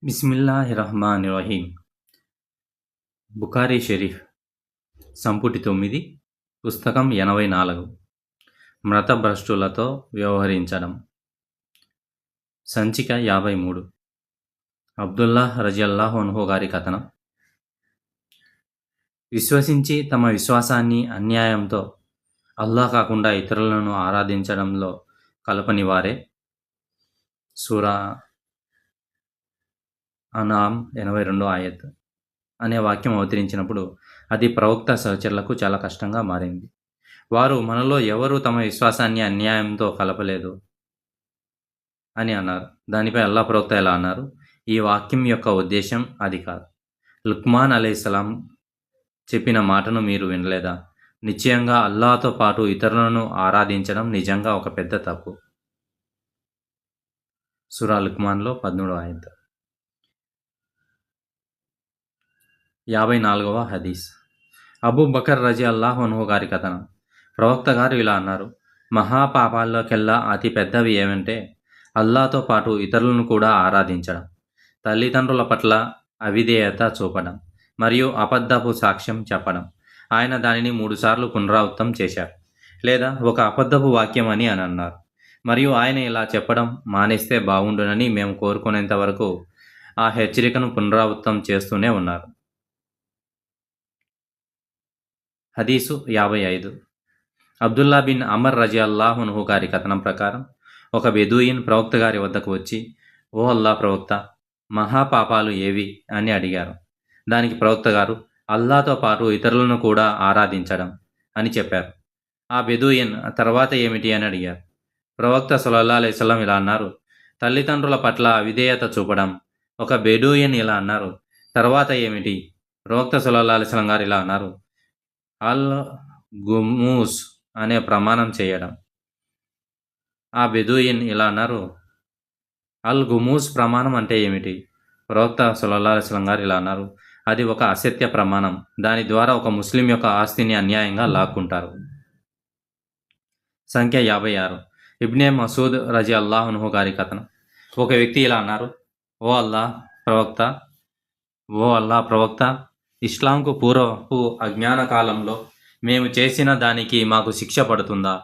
బిస్మిల్లాహిర్రహ్మానిర్రహీం. బుఖారీ షరీఫ్ సంపుటి 9, పుస్తకం 84. మతభ్రష్టులతో వ్యవహరించడం. సంచిక 53. అబ్దుల్లాహ్ రజియల్లాహు అన్హు గారి కథనం. విశ్వసించి తమ విశ్వాసాన్ని అన్యాయంతో అల్లాహ్ కాకుండా ఇతరులను ఆరాధించడంలో కలపని వారే. సూరా అనామ్ 82 ఆయత్ అనే వాక్యం అవతరించినప్పుడు అది ప్రవక్త సహచరులకు చాలా కష్టంగా మారింది. వారు మనలో ఎవరు తమ విశ్వాసాన్ని అన్యాయంతో కలపలేదు అని అన్నారు. దానిపై అల్లా ప్రవక్త ఎలా అన్నారు? ఈ వాక్యం యొక్క ఉద్దేశం అది కాదు. లుక్మాన్ అలైహిస్సలాం చెప్పిన మాటను మీరు వినలేదా? నిశ్చయంగా అల్లాహతో పాటు ఇతరులను ఆరాధించడం నిజంగా ఒక పెద్ద తప్పు. సూరా లుక్మాన్లో 13వ ఆయత్. 54వ హదీస్. అబూ బకర్ రజియల్లాహు అన్హు గారి కథనం. ప్రవక్త గారు ఇలా అన్నారు: మహాపాపాల్లోకెల్లా అతి పెద్దవి ఏమంటే అల్లాతో పాటు ఇతరులను కూడా ఆరాధించడం, తల్లిదండ్రుల పట్ల అవిధేయత చూపడం మరియు అబద్ధపు సాక్ష్యం చెప్పడం. ఆయన దానిని 3 సార్లు పునరావృతం చేశారు, లేదా ఒక అబద్ధపు వాక్యం అని అన్నారు. మరియు ఆయన ఇలా చెప్పడం మానేస్తే బాగుండునని మేము కోరుకునేంత వరకు ఆ హెచ్చరికను పునరావృతం చేస్తూనే ఉన్నారు. హదీసు 55. అబ్దుల్లా బిన్ అమర్ రజియల్లాహు అన్హు గారి కథనం ప్రకారం ఒక బెదూయిన్ ప్రవక్త గారి వద్దకు వచ్చి, ఓ అల్లా ప్రవక్త, మహాపాపాలు ఏవి అని అడిగారు. దానికి ప్రవక్త గారు అల్లాతో పాటు ఇతరులను కూడా ఆరాధించడం అని చెప్పారు. ఆ బెదూయిన్ తర్వాత ఏమిటి అని అడిగారు. ప్రవక్త సల్లల్లాహు అలైహి వసల్లం ఇలా అన్నారు: తల్లిదండ్రుల పట్ల అవిధేయత చూపడం. ఒక బెదూయిన్ ఇలా అన్నారు: తర్వాత ఏమిటి? ప్రవక్త సల్లల్లాహు అలైహి వసల్లం గారు ఇలా అన్నారు: అల్ గుమూస్ అనే ప్రమాణం చేయడం. ఆ బెదూయిన్ ఇలా అన్నారు: అల్ గుమూస్ ప్రమాణం అంటే ఏమిటి? ప్రవక్త సల్లల్లాహు అలైహి వసల్లం గారు ఇలా అన్నారు: అది ఒక అసత్య ప్రమాణం. దాని ద్వారా ఒక ముస్లిం యొక్క ఆస్తిని అన్యాయంగా లాక్కుంటారు. సంఖ్య 56. ఇబ్నే మసూద్ రజియల్లాహు అన్హు గారి కథనం. ఒక వ్యక్తి ఇలా అన్నారు: ఓ అల్లా ప్రవక్త, ఇస్లాంకు పూర్వపు అజ్ఞాన కాలంలో మేము చేసిన దానికి మాకు శిక్ష పడుతుందా?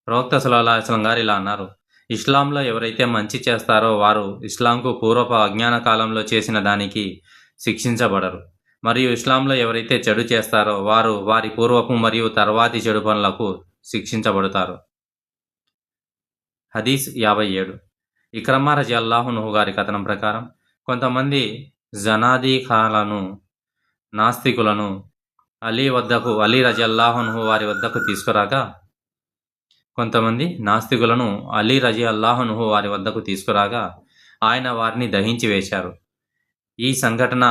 ప్రవక్త సల్లల్లాహు అలైహి వసల్లం గారు ఇలా అన్నారు: ఇస్లాంలో ఎవరైతే మంచి చేస్తారో వారు ఇస్లాంకు పూర్వపు అజ్ఞాన కాలంలో చేసిన దానికి శిక్షించబడరు. మరియు ఇస్లాంలో ఎవరైతే చెడు చేస్తారో వారు వారి పూర్వపు మరియు తర్వాతి చెడు పనులకు శిక్షించబడతారు. హదీస్ 57. ఇక్రమా రజియల్లాహు అన్హు గారి కథనం ప్రకారం కొంతమంది జనాదీఖాలను, నాస్తికులను అలీ రజియల్లాహు అన్హు వారి వద్దకు తీసుకురాగా ఆయన వారిని దహించి వేశారు. ఈ సంఘటన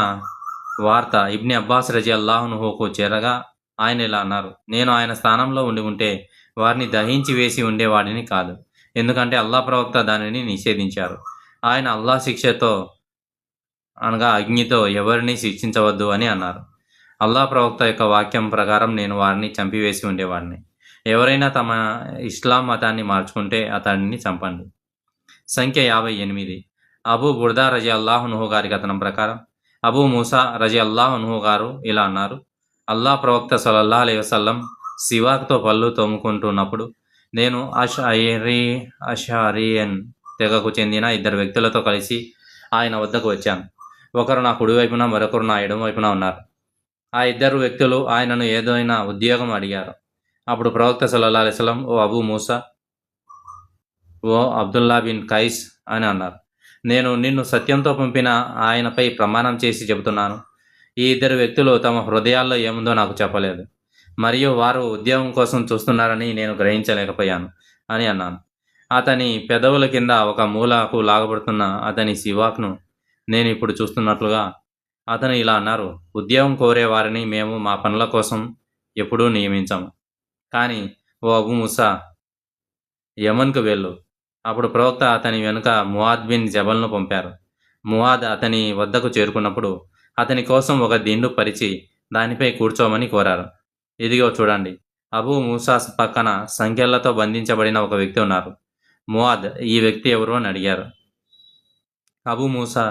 వార్త ఇబ్నే అబ్బాస్ రజియల్లాహు అన్హుకు చేరగా ఆయన ఇలా అన్నారు: నేను ఆయన స్థానంలో ఉంటే వారిని దహించి వేసి ఉండేవాడిని కాదు, ఎందుకంటే అల్లాహ్ ప్రవక్త దానిని నిషేధించారు. ఆయన అల్లాహ్ శిక్షతో అనగా అగ్నితో ఎవరిని శిక్షించవద్దు అని అన్నారు. అల్లాహ్ ప్రవక్త యొక్క వాక్యం ప్రకారం నేను వారిని చంపివేసి ఉండేవాడిని. ఎవరైనా తమ ఇస్లాం మతాన్ని మార్చుకుంటే అతడిని చంపండి. సంఖ్య 58. అబూ బుర్దా రజియల్లాహు అన్హు గారి కథనం ప్రకారం అబూ మూసా రజియల్లాహు అన్హు గారు ఇలా అన్నారు: అల్లాహ్ ప్రవక్త సల్లల్లాహు అలైహి వసల్లం సివాక్తో పళ్ళు తోముకుంటున్నప్పుడు నేను అషారియన్ తెగకు చెందిన 2 వ్యక్తులతో కలిసి ఆయన వద్దకు వచ్చాను. ఒకరు నా కుడివైపున, మరొకరు నా ఎడమవైపున ఉన్నారు. ఆ 2 వ్యక్తులు ఆయనను ఏదైనా ఉద్యోగం అడిగారు. అప్పుడు ప్రవక్త సల్లల్లాహు అలైహి వసల్లం, ఓ అబూ మూసా, ఓ అబ్దుల్లా బిన్ కైస్ అని అన్నారు: నేను నిన్ను సత్యంతో పంపిన ఆయనపై ప్రమాణం చేసి చెబుతున్నాను, ఈ 2 వ్యక్తులు తమ హృదయాల్లో ఏముందో నాకు చెప్పలేదు, మరియు వారు ఉద్యోగం కోసం చూస్తున్నారని నేను గ్రహించలేకపోయాను అని అన్నాను. అతని పెదవుల కింద ఒక మూలకు లాగబడుతున్న అతని సివాక్ను నేను ఇప్పుడు చూస్తున్నట్లుగా అతను ఇలా అన్నారు: ఉద్యోగం కోరే వారిని మేము మా పనుల కోసం ఎప్పుడూ నియమించము, కానీ ఓ అబూ మూసా, యమన్కు వెళ్ళు. అప్పుడు ప్రవక్త అతని వెనుక ముఆద్ బిన్ జబల్ను పంపారు. ముఆద్ అతని వద్దకు చేరుకున్నప్పుడు అతని కోసం ఒక దిండు పరిచి దానిపై కూర్చోమని కోరారు. ఇదిగో చూడండి, అబూ మూసా పక్కన సంకెళ్లతో బంధించబడిన ఒక వ్యక్తి ఉన్నారు. ముఆద్, ఈ వ్యక్తి ఎవరు అని అడిగారు. అబూ మూసా,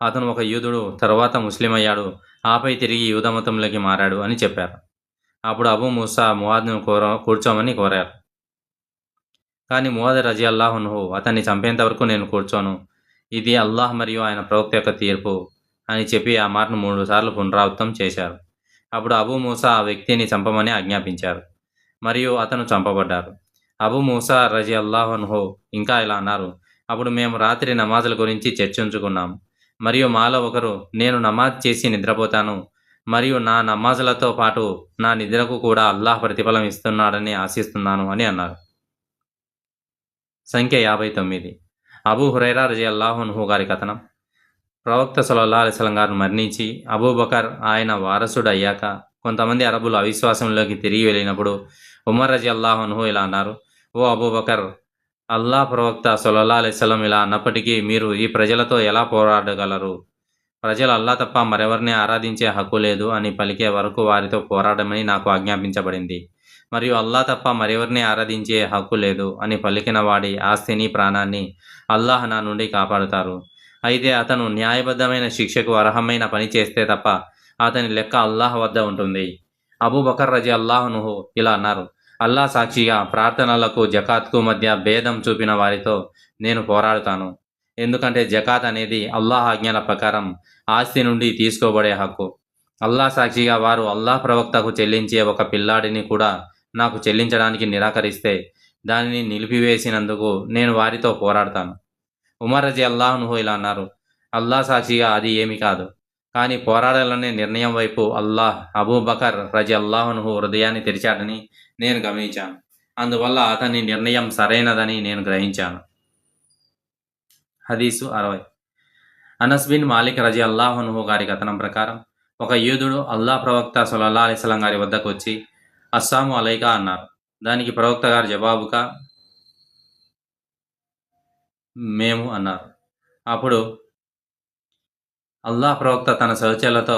అతను ఒక యూదుడు, తరువాత ముస్లిం అయ్యాడు, ఆపై తిరిగి యూద మతంలోకి మారాడు అని చెప్పారు. అప్పుడు అబూ మూసా మువాద్ను కూర్చోమని కోరారు. కానీ మువాద్ రజియల్లాహు అన్హు అతన్ని చంపేంత వరకు నేను కూర్చోను, ఇది అల్లాహ్ మరియు ఆయన ప్రవక్త యొక్క తీర్పు అని చెప్పి ఆ మాటను 3 సార్లు పునరావృతం చేశారు. అప్పుడు అబూ మూసా ఆ వ్యక్తిని చంపమని ఆజ్ఞాపించారు మరియు అతను చంపబడ్డారు. అబూ మూసా రజియల్లాహు అన్హు ఇంకా ఇలా అన్నారు, అప్పుడు మేము రాత్రి నమాజుల గురించి చర్చించుకున్నాం మరియు మాలో ఒకరు, నేను నమాజ్ చేసి నిద్రపోతాను మరియు నా నమాజులతో పాటు నా నిద్రకు కూడా అల్లాహ్ ప్రతిఫలం ఇస్తున్నాడని ఆశిస్తున్నాను అని అన్నారు. సంఖ్య 59. అబూ హురైరా రజియల్లాహు అన్హు గారి కథనం. ప్రవక్త సల్లల్లాహు అలైహి వసల్లం గారు మరణించి అబూబకర్ ఆయన వారసుడు అయ్యాక కొంతమంది అరబులు అవిశ్వాసంలోకి తిరిగి వెళ్ళినప్పుడు ఉమర్ రజియల్లాహు అన్హు ఇలా అన్నారు, ఓ అబూబకర్, అల్లాహ్ ప్రవక్త సల్లల్లాహు అలైహి వసల్లం ఇలా అన్నప్పటికీ మీరు ఈ ప్రజలతో ఎలా పోరాడగలరు? ప్రజలు అల్లాహ్ తప్ప మరెవరిని ఆరాధించే హక్కు లేదు అని పలికే వరకు వారితో పోరాడమని నాకు ఆజ్ఞాపించబడింది. మరియు అల్లాహ్ తప్ప మరెవరిని ఆరాధించే హక్కు లేదు అని పలికిన వాడి ఆస్తిని, ప్రాణాన్ని అల్లాహ్ నా నుండి కాపాడుతారు. అయితే అతను న్యాయబద్ధమైన శిక్షకు అర్హమైన పని చేస్తే తప్ప అతని లెక్క అల్లాహ్ వద్ద ఉంటుంది. అబూబకర్ రజియల్లాహు అన్హు ఇలా అన్నారు, అల్లాహ్ సాక్షిగా ప్రార్థనలకు జకాత్కు మధ్య భేదం చూపిన వారితో నేను పోరాడుతాను. ఎందుకంటే జకాత్ అనేది అల్లాహ్ ఆజ్ఞల ప్రకారం ఆస్తి నుండి తీసుకోబడే హక్కు. అల్లాహ్ సాక్షిగా వారు అల్లాహ్ ప్రవక్తకు చెల్లించే ఒక పిల్లాడిని కూడా నాకు చెల్లించడానికి నిరాకరిస్తే దానిని నిలిపివేసినందుకు నేను వారితో పోరాడతాను. ఉమర్ రజియల్లాహు అన్హు ఇలా అన్నారు, అల్లాహ్ సాక్షిగా అది ఏమీ కాదు, కానీ పోరాడాలనే నిర్ణయం వైపు అల్లాహ్ అబూబకర్ రజియల్లాహు అన్హు హృదయాన్ని తెరిచాడని నేను గమనించాను. అందువల్ల అతని నిర్ణయం సరైనదని నేను గ్రహించాను. హదీసు 60. అనస్ బిన్ మాలిక్ రజియల్లాహు అన్హు గారి కథనం ప్రకారం ఒక యూదుడు అల్లాహ్ ప్రవక్త సల్లల్లాహు అలైహి వసల్లం గారి వద్దకు వచ్చి అస్సాము అలైకా అన్నారు. దానికి ప్రవక్త గారు జవాబుగా మేము అన్నారు. అప్పుడు అల్లాహ్ ప్రవక్త తన సహచరులతో,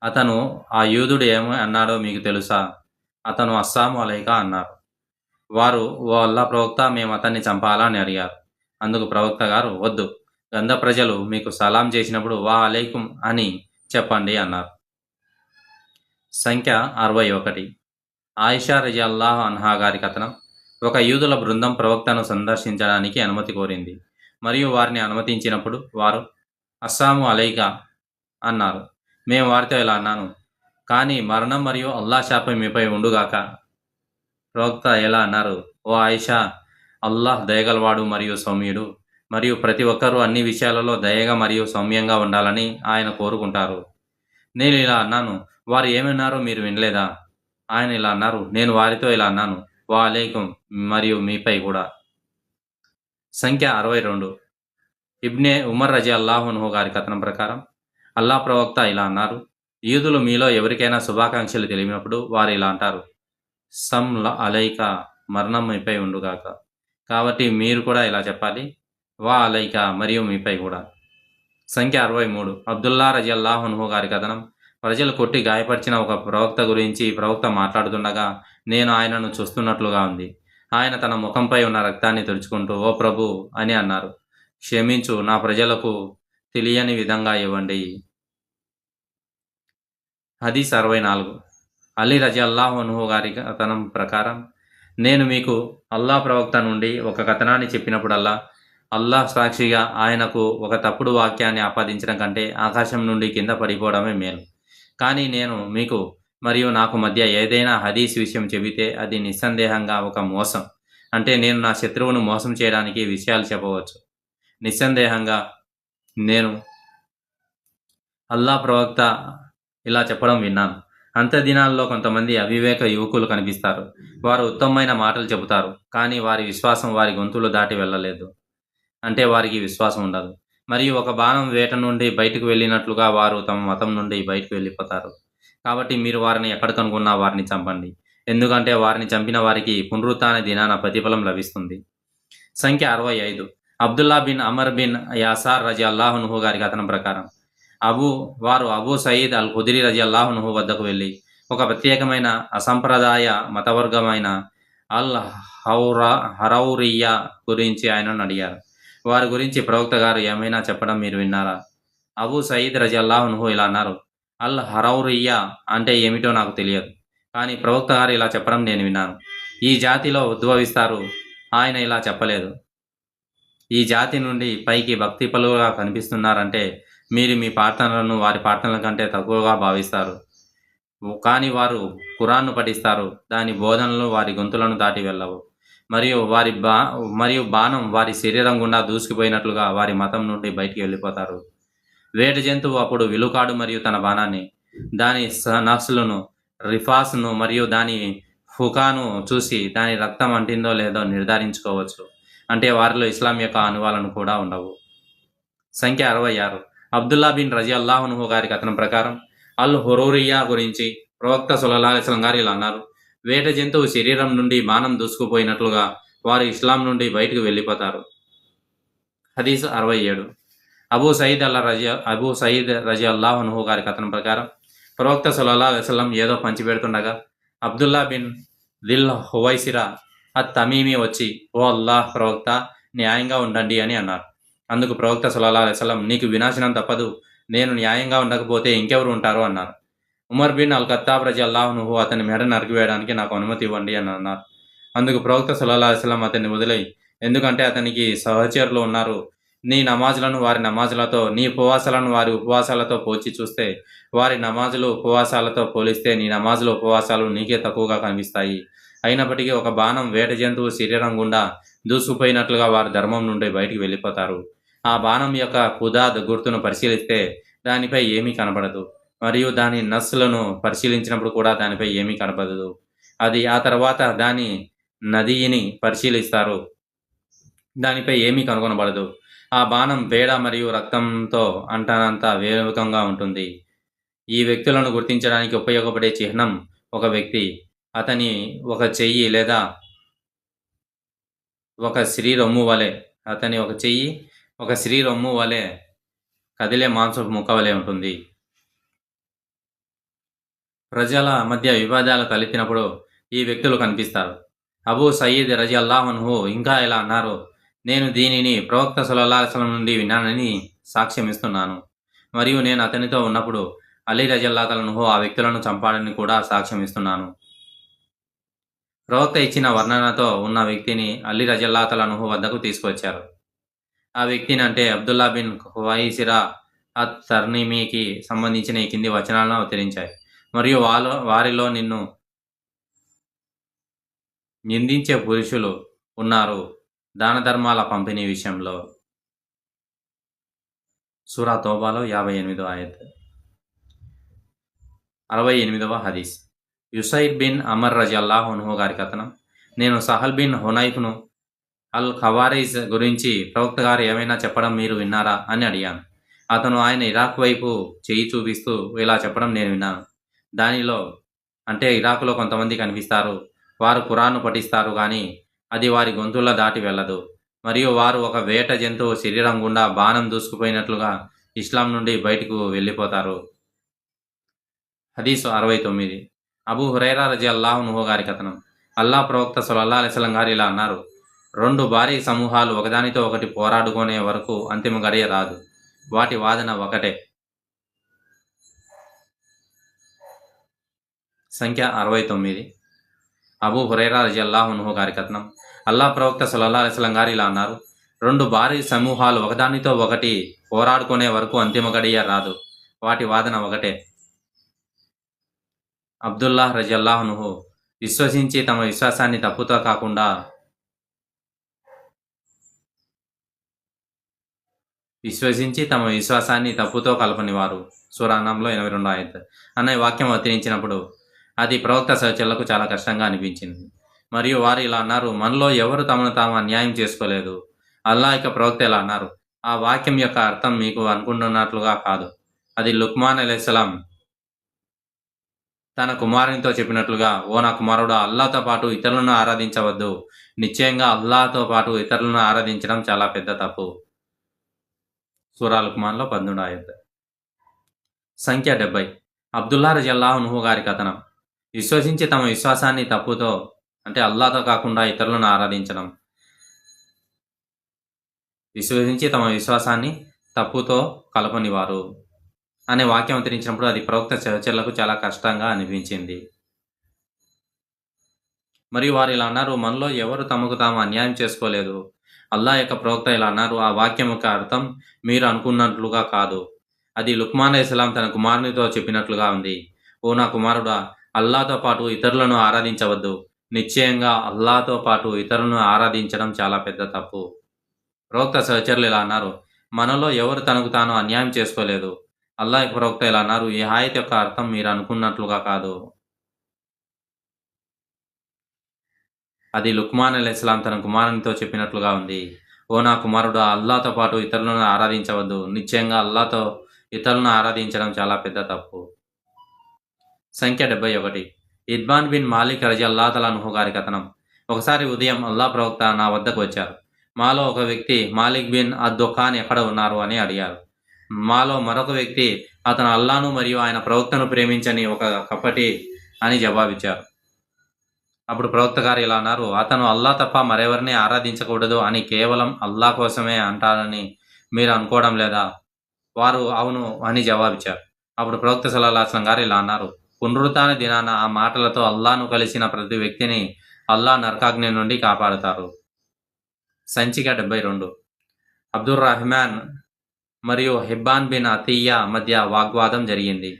అతను ఆ యూదుడు ఏమి అన్నాడో మీకు తెలుసా? అతను అస్సాము అలైకా అన్నారు. వారు, ఓ అల్లాహ్ ప్రవక్త, మేము అతన్ని చంపాలా అని అడిగారు. అందుకు ప్రవక్త గారు, వద్దు, గంధ ప్రజలు మీకు సలాం చేసినప్పుడు వా అలైకుం అని చెప్పండి అన్నారు. సంఖ్య 61. ఆయిషా రజియల్లాహు అన్హా గారి కథనం. ఒక యూదుల బృందం ప్రవక్తను సందర్శించడానికి అనుమతి కోరింది మరియు వారిని అనుమతించినప్పుడు వారు అస్సాము అలైకా అన్నారు. మేము వారితో ఇలా అన్నాను, కానీ మరణం మరియు అల్లాహ్ శాపం మీపై ఉండుగాక. ప్రవక్త ఎలా అన్నారు, ఓ ఆయిషా, అల్లాహ్ దయగలవాడు మరియు సౌమ్యుడు మరియు ప్రతి ఒక్కరూ అన్ని విషయాలలో దయగా మరియు సౌమ్యంగా ఉండాలని ఆయన కోరుకుంటారు. నేను ఇలా అన్నాను, వారు ఏమన్నారో మీరు వినలేదా? ఆయన ఇలా అన్నారు, నేను వారితో ఇలా అన్నాను, వా అలైకుం మరియు మీపై కూడా. సంఖ్య 62. ఇబ్నే ఉమర్ రజియల్లాహు అన్హు గారి కథనం ప్రకారం అల్లాహ్ ప్రవక్త ఇలా అన్నారు, యూదులు మీలో ఎవరికైనా శుభాకాంక్షలు తెలిపినప్పుడు వారు ఇలా అంటారు, సమ్ అలైకా, మరణం మీపై ఉండుగాక. కాబట్టి మీరు కూడా ఇలా చెప్పాలి, వా అలైకా, మరియు మీపై కూడా. సంఖ్య 63. అబ్దుల్లా రజియల్లాహు అన్హు గారి కథనం. ప్రజలు కొట్టి గాయపరిచిన ఒక ప్రవక్త గురించి ప్రవక్త మాట్లాడుతుండగా నేను ఆయనను చూస్తున్నట్లుగా ఉంది. ఆయన తన ముఖంపై ఉన్న రక్తాన్ని తుడుచుకుంటూ, ఓ ప్రభు అని అన్నారు, క్షమించు, నా ప్రజలకు తెలియని విధంగా ఇవ్వండి. హదీస్ 64. అలీ రజియల్లాహు అన్హు గారి కథనం ప్రకారం నేను మీకు అల్లాహ్ ప్రవక్త నుండి ఒక కథనాన్ని చెప్పినప్పుడల్లా అల్లాహ్ సాక్షిగా ఆయనకు ఒక తప్పుడు వాక్యాన్ని ఆపాదించడం కంటే ఆకాశం నుండి కింద పడిపోవడమే మేలు. కానీ నేను మీకు మరియు నాకు మధ్య ఏదైనా హదీస్ విషయం చెబితే అది నిస్సందేహంగా ఒక మోసం. అంటే నేను నా శత్రువును మోసం చేయడానికి విషయాలు చెప్పవచ్చు. నిస్సందేహంగా నేను అల్లాహ్ ప్రవక్త ఇలా చెప్పడం విన్నాను. అంత్య దినాల్లో కొంతమంది అవివేక యువకులు కనిపిస్తారు. వారు ఉత్తమమైన మాటలు చెబుతారు, కానీ వారి విశ్వాసం వారి గొంతులు దాటి వెళ్ళలేదు. అంటే వారికి విశ్వాసం ఉండదు. మరియు ఒక బాణం వేట నుండి బయటకు వెళ్ళినట్లుగా వారు తమ మతం నుండి బయటకు వెళ్ళిపోతారు. కాబట్టి మీరు వారిని ఎక్కడ కనుగొన్నా వారిని చంపండి, ఎందుకంటే వారిని చంపిన వారికి పునరుత్థాన దినాన ప్రతిఫలం లభిస్తుంది. సంఖ్య 65. అబ్దుల్లా బిన్ అమర్ బిన్ యాసార్ రజియల్లాహు అన్హు గారి కథనం ప్రకారం వారు అబూ సయీద్ అల్ ఖుద్రీ రజియల్లాహు అన్హు వద్దకు వెళ్ళి ఒక ప్రత్యేకమైన అసంప్రదాయ మతవర్గమైన అల్ హరౌరియా గురించి ఆయనను అడిగారు. వారి గురించి ప్రవక్త గారు ఏమైనా చెప్పడం మీరు విన్నారా? అబూ సయీద్ రజియల్లాహు అన్హు ఇలా అన్నారు, అల్ హరౌరియా అంటే ఏమిటో నాకు తెలియదు, కానీ ప్రవక్త గారు ఇలా చెప్పడం నేను విన్నాను. ఈ జాతిలో ఉద్భవిస్తారు. ఆయన ఇలా చెప్పలేదు. ఈ జాతి నుండి పైకి భక్తి పలువుగా కనిపిస్తున్నారంటే మీరు మీ ప్రార్థనలను వారి ప్రార్థనల కంటే తక్కువగా భావిస్తారు. కానీ వారు ఖురాన్ను పఠిస్తారు. దాని బోధనలు వారి గొంతులను దాటి వెళ్ళవు. మరియు బాణం వారి శరీరం గుండా దూసుకుపోయినట్లుగా వారి మతం నుండి బయటికి వెళ్ళిపోతారు. వేటి జంతువు అప్పుడు విలుకాడు మరియు తన బాణాన్ని, దాని నక్సులను, రిఫాస్ను మరియు దాని హుకాను చూసి దాని రక్తం అంటిందో లేదో నిర్ధారించుకోవచ్చు. అంటే వారిలో ఇస్లాం యొక్క అనువాలను కూడా ఉండవు. సంఖ్య 66. అబ్దుల్లా బిన్ రజియల్లాహు అన్హు గారి కథనం ప్రకారం అల్ హురూరియా గురించి ప్రవక్త సల్లల్లాహు అలైహి వసల్లం గారు ఇలా అన్నారు, వేట జంతువు శరీరం నుండి బాణం దూసుకుపోయినట్లుగా వారు ఇస్లాం నుండి బయటకు వెళ్ళిపోతారు. హదీస్ 67. అబూ సయీద్ రజియల్లాహు అన్హు గారి కథనం ప్రకారం ప్రవక్త సల్లల్లాహు అలైహి వసల్లం ఏదో పంచిపెడుతుండగా అబ్దుల్లా బిన్ దిల్ హువైసిరా అత్ తమీమీ వచ్చి, ఓ అల్లాహ్ ప్రవక్త, న్యాయంగా ఉండండి అని అన్నారు. అందుకు ప్రవక్త సల్లల్లాహు అలైహి వసల్లం, నీకు వినాశనం తప్పదు, నేను న్యాయంగా ఉండకపోతే ఇంకెవరు ఉంటారు అన్నారు. ఉమర్ బిన్ అల్ ఖత్తాబ్ రజియల్లాహు అన్హు అతని మెడ నరికివేయడానికి నాకు అనుమతి ఇవ్వండి అని అన్నారు. అందుకు ప్రవక్త సల్లల్లాహు అలైహి వసల్లం అతన్ని వదిలేయి, ఎందుకంటే అతనికి సహచరులు ఉన్నారు. నీ నమాజులను వారి నమాజులతో, నీ ఉపవాసాలను వారి ఉపవాసాలతో పోల్చి చూస్తే వారి నమాజులు ఉపవాసాలతో పోలిస్తే నీ నమాజులు ఉపవాసాలు నీకే తక్కువగా కనిపిస్తాయి. అయినప్పటికీ ఒక బాణం వేట జంతువు శరీరం గుండా దూసుకుపోయినట్లుగా వారు ధర్మం నుండి బయటికి వెళ్ళిపోతారు. ఆ బాణం యొక్క ఖుదాద్ గుర్తును పరిశీలిస్తే దానిపై ఏమీ కనబడదు, మరియు దాని నస్సులను పరిశీలించినప్పుడు కూడా దానిపై ఏమీ కనబడదు. ఆ తర్వాత దాని నదిని పరిశీలిస్తారు, దానిపై ఏమీ కనుగొనబడదు. ఆ బాణం పేడ మరియు రక్తంతో అంటనంత వేగంగా ఉంటుంది. ఈ వ్యక్తులను గుర్తించడానికి ఉపయోగపడే చిహ్నం ఒక వ్యక్తి, అతని ఒక చెయ్యి లేదా ఒక స్త్రీ రొమ్ము వలె కదిలే మాంసపు ముక్క వలె ఉంటుంది. ప్రజల మధ్య వివాదాలు తలెత్తినప్పుడు ఈ వ్యక్తులు కనిపిస్తారు. అబూ సయీద్ రజియల్లాహు అన్హు ఇంకా ఇలా అన్నారు, నేను దీనిని ప్రవక్త సల్లల్లాహు అలైహి వసల్లం నుండి విన్నానని సాక్ష్యం ఇస్తున్నాను, మరియు నేను అతనితో ఉన్నప్పుడు అలీ రజియల్లాహు అన్హు ఆ వ్యక్తులను చంపాడని కూడా సాక్ష్యం ఇస్తున్నాను. ప్రవక్త ఇచ్చిన వర్ణనతో ఉన్న వ్యక్తిని అలీ రజియల్లాహు అన్హు వద్దకు తీసుకువచ్చారు. ఆ వ్యక్తిని అంటే అబ్దుల్లా బిన్ హువైసిరా అత్ తర్నీమీకి సంబంధించిన ఈ కింది వచనాలను అవతరించాయి. మరియు వారిలో నిన్ను నిందించే పురుషులు ఉన్నారు దాన ధర్మాల పంపిణీ విషయంలో. సూరా తౌబాలో 58వ ఆయత్. 68వ హదీస్. యుసైద్ బిన్ అమర్ రజియల్లాహు అన్హు గారి కథనం, నేను సహల్ బిన్ హునైఫ్ను అల్ ఖవారిజ్ గురించి ప్రవక్త గారు ఏమైనా చెప్పడం మీరు విన్నారా అని అడిగాను. అతను ఆయన ఇరాక్ వైపు చేయి చూపిస్తూ ఇలా చెప్పడం నేను విన్నాను. దానిలో అంటే ఇరాకులో కొంతమంది కనిపిస్తారు, వారు ఖురాన్ను పఠిస్తారు కానీ అది వారి గొంతుల్లో దాటి వెళ్ళదు, మరియు వారు ఒక వేట జంతువు శరీరం గుండా బాణం దూసుకుపోయినట్లుగా ఇస్లాం నుండి బయటకు వెళ్ళిపోతారు. హదీసు 69. అబూ హురైరా రజియల్లాహు అన్హు గారి కథనం, అల్లాహ్ ప్రవక్త సల్లల్లాహు అలైహి వసల్లం గారు ఇలా అన్నారు, 2 భారీ సమూహాలు ఒకదానితో ఒకటి పోరాడుకునే వరకు అంతిమ గడియ రాదు, వాటి వాదన ఒకటే. సంఖ్య 69. అబూ హురైరా రజియల్లాహు అన్హు గారి కథనం, అల్లాహ్ ప్రవక్త సల్లల్లాహు అలైహి వసల్లం గారు ఇలా అన్నారు, 2 భారీ సమూహాలు ఒకదానితో ఒకటి పోరాడుకునే వరకు అంతిమ గడియ రాదు, వాటి వాదన ఒకటే. అబ్దుల్లా రజియల్లాహు అన్హు విశ్వసించి తమ విశ్వాసాన్ని తప్పుతో కలపని వారు. సూరా అన్‌లో 82వ ఆయత్ అనే వాక్యం అవతరించినప్పుడు అది ప్రవక్త సహచరులకు చాలా కష్టంగా అనిపించింది, మరియు వారు ఇలా అన్నారు, మనలో ఎవరు తమను తాము అన్యాయం చేసుకోలేదు. అల్లాహ్ యొక్క ప్రవక్త ఇలా అన్నారు, ఆ వాక్యం యొక్క అర్థం మీకు అనుకుంటున్నట్లుగా కాదు. అది లుక్మాన్ అలైహిస్సలాం తన కుమారునితో చెప్పినట్లుగా, ఓ నా కుమారుడా, అల్లాహ్తో పాటు ఇతరులను ఆరాధించవద్దు, నిశ్చయంగా అల్లాహ్తో పాటు ఇతరులను ఆరాధించడం చాలా పెద్ద తప్పు. సూరా లుక్మాన్లో 18వ ఆయత్. సంఖ్య 70. అబ్దుల్లా రజియల్లాహు అన్హు గారి కథనం, విశ్వసించి తమ విశ్వాసాన్ని తప్పుతో అంటే అల్లాహ్తో కాకుండా ఇతరులను ఆరాధించడం. విశ్వసించి తమ విశ్వాసాన్ని తప్పుతో కలపనివారు అనే వాక్యం అవతరించినప్పుడు అది ప్రవక్త సహచరులకు చాలా కష్టంగా అనిపించింది. మరియు వారు ఇలా అన్నారు, మనలో ఎవరు తమకు తాము అన్యాయం చేసుకోలేదు. అల్లా యొక్క ప్రవక్త ఇలా అన్నారు, ఆ వాక్యం యొక్క అర్థం మీరు అనుకున్నట్లుగా కాదు. అది లుక్మాన్ అలైహిస్సలాం తన కుమారునితో చెప్పినట్లుగా ఉంది. ఓ నా కుమారుడా, అల్లాతో పాటు ఇతరులను ఆరాధించవద్దు. నిశ్చయంగా అల్లాతో పాటు ఇతరులను ఆరాధించడం చాలా పెద్ద తప్పు. ప్రవక్త సహచరులు ఇలా అన్నారు, మనలో ఎవరు తనకు తాను అన్యాయం చేసుకోలేదు. అల్లా యొక్క ప్రవక్త ఇలా అన్నారు, ఈ హాయత్ యొక్క అర్థం మీరు అనుకున్నట్లుగా కాదు. అది లుక్మాన్ అలైహిస్సలాం తన కుమారునితో చెప్పినట్లుగా ఉంది. ఓ నా కుమారుడు, అల్లాతో పాటు ఇతరులను ఆరాధించవద్దు. నిశ్చయంగా అల్లాతో ఇతరులను ఆరాధించడం చాలా పెద్ద తప్పు. సంఖ్య 71. ఇద్బాన్ బిన్ మాలిక్ రజియల్లాహు తఆలా అన్హు గారి కథనం. ఒకసారి ఉదయం అల్లా ప్రవక్త నా వద్దకు వచ్చారు. మాలో ఒక వ్యక్తి మాలిక్ బిన్ అద్దుఖాన్ ఎక్కడ ఉన్నారు అని అడిగారు. మాలో మరొక వ్యక్తి అతను అల్లాను మరియు ఆయన ప్రవక్తను ప్రేమించని ఒక కపటి అని జవాబిచ్చారు. అప్పుడు ప్రవక్త గారు ఇలా అన్నారు, అతను అల్లా తప్ప మరెవరిని ఆరాధించకూడదు అని కేవలం అల్లా కోసమే అంటారని మీరు అనుకోవడం లేదా? వారు అవును అని జవాబిచ్చారు. అప్పుడు ప్రవక్త సల్లల్లాహు అలైహి వసల్లం గారు ఇలా అన్నారు, పునరుత్థాన దినాన ఆ మాటలతో అల్లాను కలిసిన ప్రతి వ్యక్తిని అల్లా నరకాగ్ని నుండి కాపాడుతారు. సంచిక 72. అబ్దుర్ రహమాన్ మరియు హిబ్బాన్ బిన్ అతియ్యా మధ్య వాగ్వాదం జరిగింది.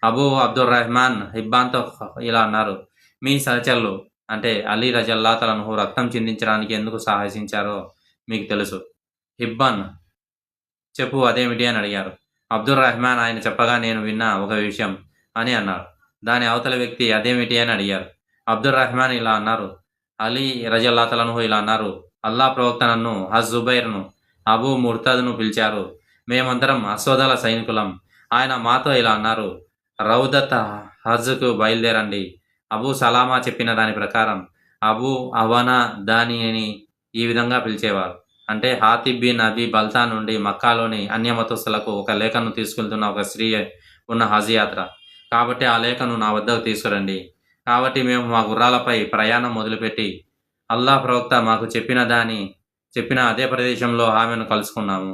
అబ్దుర్ రహమాన్ హిబ్బాన్తో ఇలా అన్నారు, మీ సహచరులు అంటే అలీ రజల్లాహు తఆలా అన్హు రక్తం చిందించడానికి ఎందుకు సాహసించారో మీకు తెలుసు. హిబ్బాన్, చెప్పు అదేమిటి అని అడిగారు. అబ్దుర్ రహమాన్ ఆయన చెప్పగా నేను విన్న ఒక విషయం అని అన్నారు. దాని అవతల వ్యక్తి అదేమిటి అని అడిగారు. అబ్దుర్ రహమాన్ ఇలా అన్నారు, అలీ రజల్లాహు తఆలా అన్హు ఇలా అన్నారు, అల్లా ప్రవక్త నన్ను, జుబైర్ను, అబూ ముర్తద్ను పిలిచారు. మేమందరం అశ్వదళ సైనికులం. ఆయన మాతో ఇలా అన్నారు, రౌదత్ హజ్కు బయలుదేరండి. అబూ సలామా చెప్పిన దాని ప్రకారం అబూ అవనా దానిని ఈ విధంగా పిలిచేవారు. అంటే హాతిబ్ బిన్ అబీ బల్తా నుండి మక్కాలోని అన్యమతస్థులకు ఒక లేఖను తీసుకెళ్తున్న ఒక స్త్రీ ఉన్న హజ్ యాత్ర. కాబట్టి ఆ లేఖను నా వద్దకు తీసుకురండి. కాబట్టి మేము మా గుర్రాలపై ప్రయాణం మొదలుపెట్టి అల్లాహ్ ప్రవక్త మాకు చెప్పిన అదే ప్రదేశంలో ఆమెను కలుసుకున్నాము.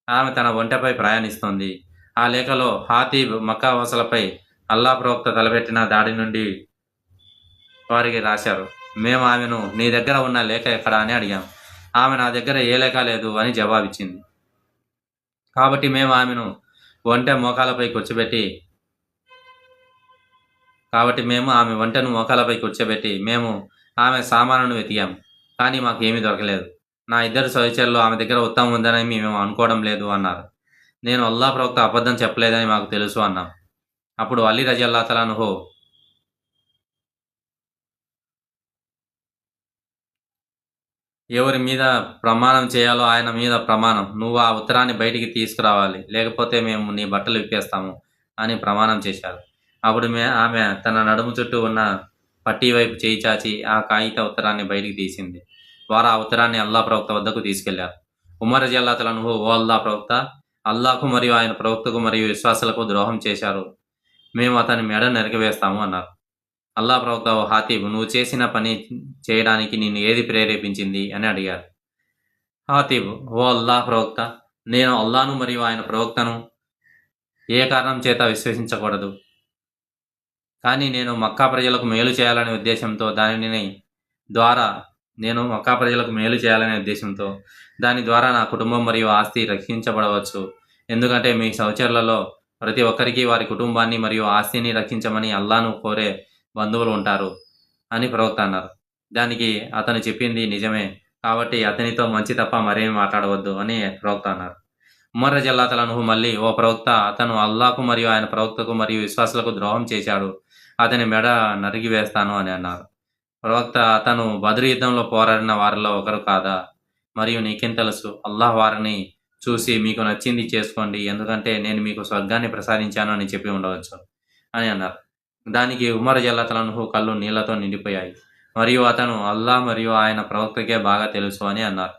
ఆమె తన ఒంటెపై ప్రయాణిస్తోంది. ఆ లేఖలో హాతీబ్ మక్కా వాసులపై అల్లాహ్ ప్రవక్త తలపెట్టిన దాడి నుండి వారికి రాశారు. మేము ఆమెను, నీ దగ్గర ఉన్న లేఖ ఎక్కడా అని అడిగాం. ఆమె నా దగ్గర ఏ లేఖ లేదు అని జవాబిచ్చింది. కాబట్టి మేము ఆమెను ఆమె ఒంటెను మోకాలపై కూర్చోబెట్టి మేము ఆమె సామానును వెతికాం. కానీ మాకు ఏమీ దొరకలేదు. నా ఇద్దరు సహచరులు ఆమె దగ్గర ఉత్తమం ఉందని మేము అనుకోవడం లేదు అన్నారు. నేను అల్లా ప్రవక్త అబద్ధం చెప్పలేదని మాకు తెలుసు అన్నాం. అప్పుడు అలీ రజియల్లాహు తఆలా అన్హు ఎవరి మీద ప్రమాణం చేయాలో ఆయన మీద ప్రమాణం, నువ్వు ఆ ఉత్తరాన్ని బయటికి తీసుకురావాలి, లేకపోతే మేము నీ బట్టలు విప్పేస్తాము అని ప్రమాణం చేశారు. అప్పుడు ఆమె తన నడుము చుట్టూ ఉన్న పట్టీ వైపు చేయి చాచి ఆ కాగిత ఉత్తరాన్ని బయటికి తీసింది. వారు ఆ ఉత్తరాన్ని అల్లా ప్రవక్త వద్దకు తీసుకెళ్లారు. ఉమర్ రజియల్లాహు తఆలా అన్హు, ఓ అల్లా ప్రవక్త, అల్లాహకు మరియు ఆయన ప్రవక్తకు మరియు విశ్వాసులకు ద్రోహం చేశారు. మేము అతని మెడ నరికివేస్తాము అన్నారు. అల్లా ప్రవక్త, ఓ హాతీబ్, నువ్వు చేసిన పని చేయడానికి నిన్ను ఏది ప్రేరేపించింది అని అడిగారు. హాతీబ్, ఓ అల్లా ప్రవక్త, నేను అల్లాను మరియు ఆయన ప్రవక్తను ఏ కారణం చేత విశ్వసించకూడదు. కానీ నేను మక్కా ప్రజలకు మేలు చేయాలనే ఉద్దేశంతో దాని ద్వారా నా కుటుంబం మరియు ఆస్తి రక్షించబడవచ్చు. ఎందుకంటే మీ సహచరులలో ప్రతి ఒక్కరికి వారి కుటుంబాన్ని మరియు ఆస్తిని రక్షించమని అల్లాను కోరే బంధువులు ఉంటారు అని ప్రవక్త అన్నారు. దానికి అతను చెప్పింది నిజమే, కాబట్టి అతనితో మంచి తప్ప మరేమి మాట్లాడవద్దు అని ప్రవక్త అన్నారు. ఉమర్ రజియల్లాహు తఆలా అన్హు మళ్ళీ, ఓ ప్రవక్త, అతను అల్లాహకు మరియు ఆయన ప్రవక్తకు మరియు విశ్వాసులకు ద్రోహం చేశాడు, అతని మెడ నరిగి వేస్తాను అని అన్నారు. ప్రవక్త, అతను బద్ర్ యుద్ధంలో పోరాడిన వారిలో ఒకరు కాదా? మరియు నీకేం తెలుసు? అల్లాహ్ వారిని చూసి మీకు నచ్చింది చేసుకోండి, ఎందుకంటే నేను మీకు స్వర్గాన్ని ప్రసాదించాను అని చెప్పి ఉండవచ్చు అని అన్నారు. దానికి ఉమర్ రజియల్లాహు తఆలా అన్హు కళ్ళు నీళ్లతో నిండిపోయాయి మరియు అతను అల్లాహ్ మరియు ఆయన ప్రవక్తకే బాగా తెలుసు అని అన్నారు.